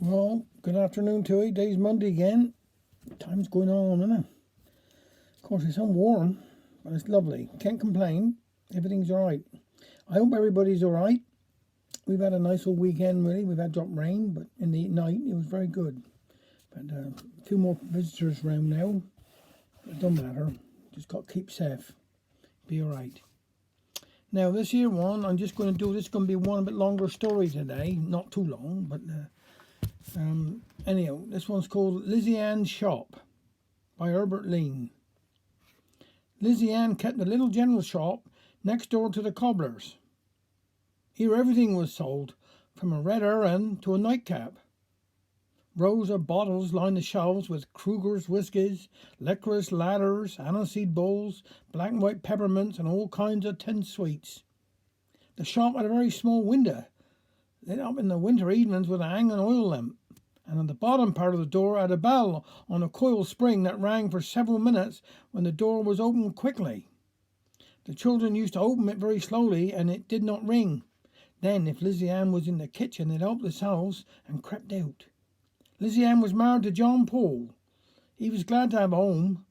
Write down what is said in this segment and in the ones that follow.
Well, good afternoon to you. Day's Monday again. Time's going on, isn't it? Of course, it's warm, but it's lovely. Can't complain. Everything's all right. I hope everybody's all right. We've had a nice old weekend, really. We've had drop rain, but in the night it was very good. But a few more visitors around now. It don't matter. Just got to keep safe. Be all right. Now, this here one, I'm just going to do. This is going to be one a bit longer story today. Not too long, but anyhow, this one's called Lizzie Ann's Shop by Herbert Lean. Lizzie Ann kept a little general shop next door to the cobbler's. Here everything was sold, from a red herring to a nightcap. Rows of bottles lined the shelves with Kruger's whiskies, licorice ladders, aniseed bowls, black and white peppermints, and all kinds of tinned sweets. The shop had a very small window, lit up in the winter evenings with a hanging oil lamp, and on the bottom part of the door had a bell on a coil spring that rang for several minutes when the door was opened quickly. The children used to open it very slowly, and it did not ring. Then, if Lizzie Ann was in the kitchen, they'd help themselves and crept out. Lizzie Ann was married to John Paul. He was glad to have a home,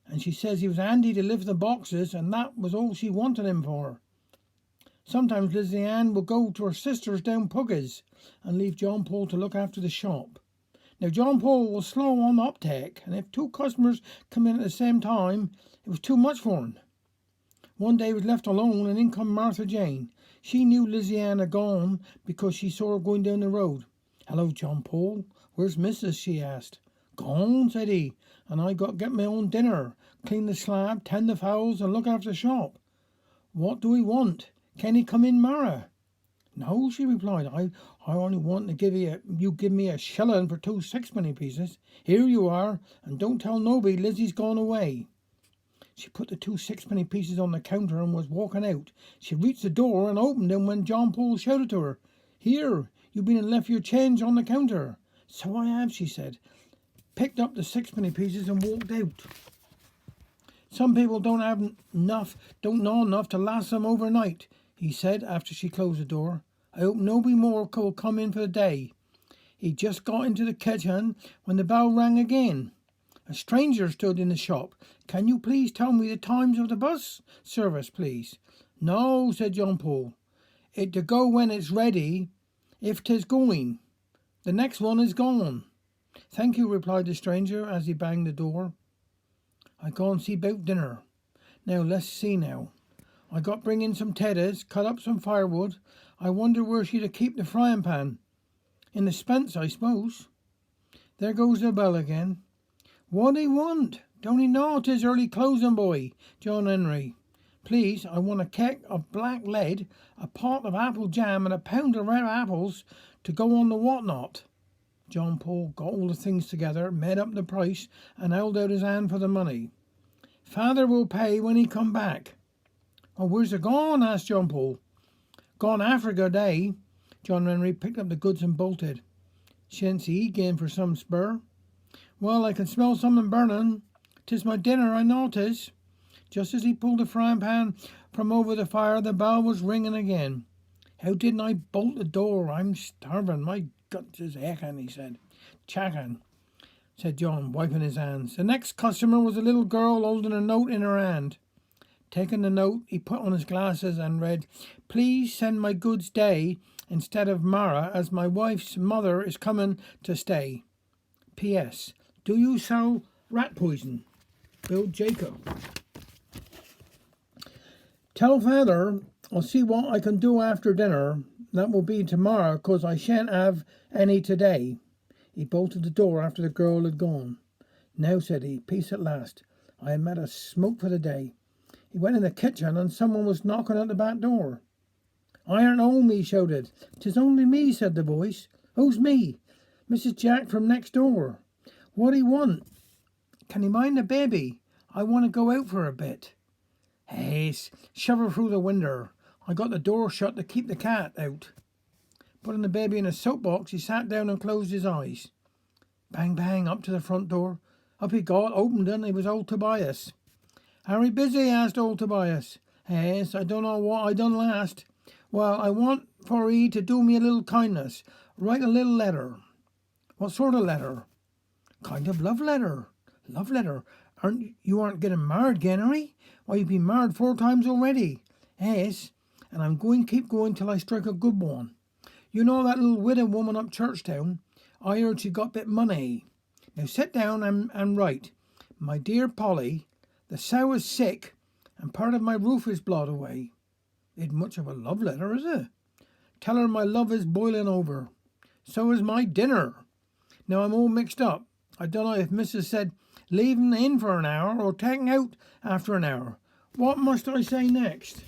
and she says he was handy to lift the boxes, and that was all she wanted him for. Sometimes Lizzie Ann would go to her sister's down Pugg's and leave John Paul to look after the shop. Now, John Paul was slow on the uptake, and if two customers come in at the same time, it was too much for him. One day he was left alone, and in come Martha Jane. She knew Lizzie Ann had gone because she saw her going down the road. "Hello, John Paul. Where's Missus?" she asked. "Gone," said he, "and I got to get my own dinner, clean the slab, tend the fowls, and look after the shop." "What do he want? Can he come in, Mara?" "No," she replied. I only want to give me a shilling for 2 sixpenny pieces. Here you are, and don't tell nobody Lizzie's gone away." She put the 2 sixpenny pieces on the counter and was walking out. She reached the door and opened them when John Paul shouted to her, "Here, you've been and left your change on the counter." "So I have," she said, picked up the sixpenny pieces and walked out. "Some people don't know enough to last them overnight," he said after she closed the door. "I hope nobody more will come in for the day." He just got into the kitchen when the bell rang again. A stranger stood in the shop. "Can you please tell me the times of the bus service, please?" "No," said John Paul. "It to go when it's ready, if 'tis going. The next one is gone." "Thank you," replied the stranger as he banged the door. "I go and see about dinner. Now, let's see now. I got bring in some tedders, cut up some firewood. I wonder where she to keep the frying pan. In the spence, I suppose." There goes the bell again. "What do he want? Don't he know 'tis early closing, boy?" "John Henry, please, I want a keck of black lead, a pot of apple jam, and a pound of red apples to go on the whatnot." John Paul got all the things together, made up the price, and held out his hand for the money. "Father will pay when he come back." "Oh, where's it gone?" asked John Paul. "Gone Africa day." John Henry picked up the goods and bolted. "Shan't he again for some spur?" "Well, I can smell something burning. 'Tis my dinner, I know 'tis." Just as he pulled the frying pan from over the fire, the bell was ringing again. "How didn't I bolt the door? I'm starving. My guts is aching," he said. "Chacking," said John, wiping his hands. The next customer was a little girl holding a note in her hand. Taking the note, he put on his glasses and read, "Please send my goods day instead of Mara, as my wife's mother is coming to stay. P.S. Do you sell rat poison? Bill Jacob." "Tell father I'll see what I can do after dinner. That will be tomorrow, 'cause I shan't have any today." He bolted the door after the girl had gone. "Now," said he, "peace at last. I am at a smoke for the day." He went in the kitchen, and someone was knocking at the back door. "I aren't home," he shouted. "'Tis only me," said the voice. "Who's me?" "Mrs. Jack from next door." "What do he want?" "Can he mind the baby? I want to go out for a bit." "Hey, shove her through the window. I got the door shut to keep the cat out." Putting the baby in a soapbox, he sat down and closed his eyes. Bang, bang, up to the front door. Up he got, opened it, and it was old Tobias. "Are you busy?" asked old Tobias. "Yes, I don't know what I done last." "Well, I want for 'ee to do me a little kindness. Write a little letter." What sort of letter? Kind of love letter. Love letter. You aren't getting married again, are you? Why, you've been married 4 times already. Yes, and I'm going to keep going till I strike a good one. You know that little widow woman up Churchtown? I heard she got a bit money. Now sit down and write. My dear Polly, the sow is sick and part of my roof is blowed away. Ain't much of a love letter, is it? Tell her my love is boiling over. So is my dinner. Now I'm all mixed up. I don't know if Mrs. said leaving in for an hour or taking out after an hour. What must I say next?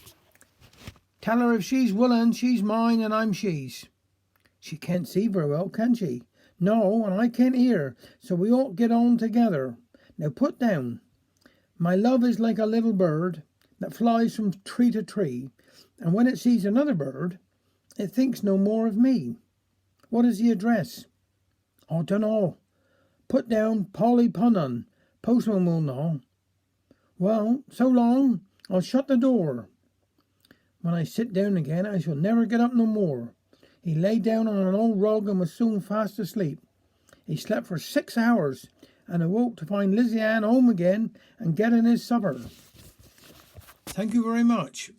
Tell her if she's willing, she's mine and I'm she's. She can't see very well, can she? No, and I can't hear, so we ought get on together. Now put down. My love is like a little bird that flies from tree to tree, and when it sees another bird, it thinks no more of me. What is the address? I dunno. Put down Polly Punnon. Postman will know. Well, so long. I'll shut the door. When I sit down again, I shall never get up no more. He lay down on an old rug and was soon fast asleep. He slept for 6 hours and awoke to find Lizzie Ann home again and getting his supper. Thank you very much.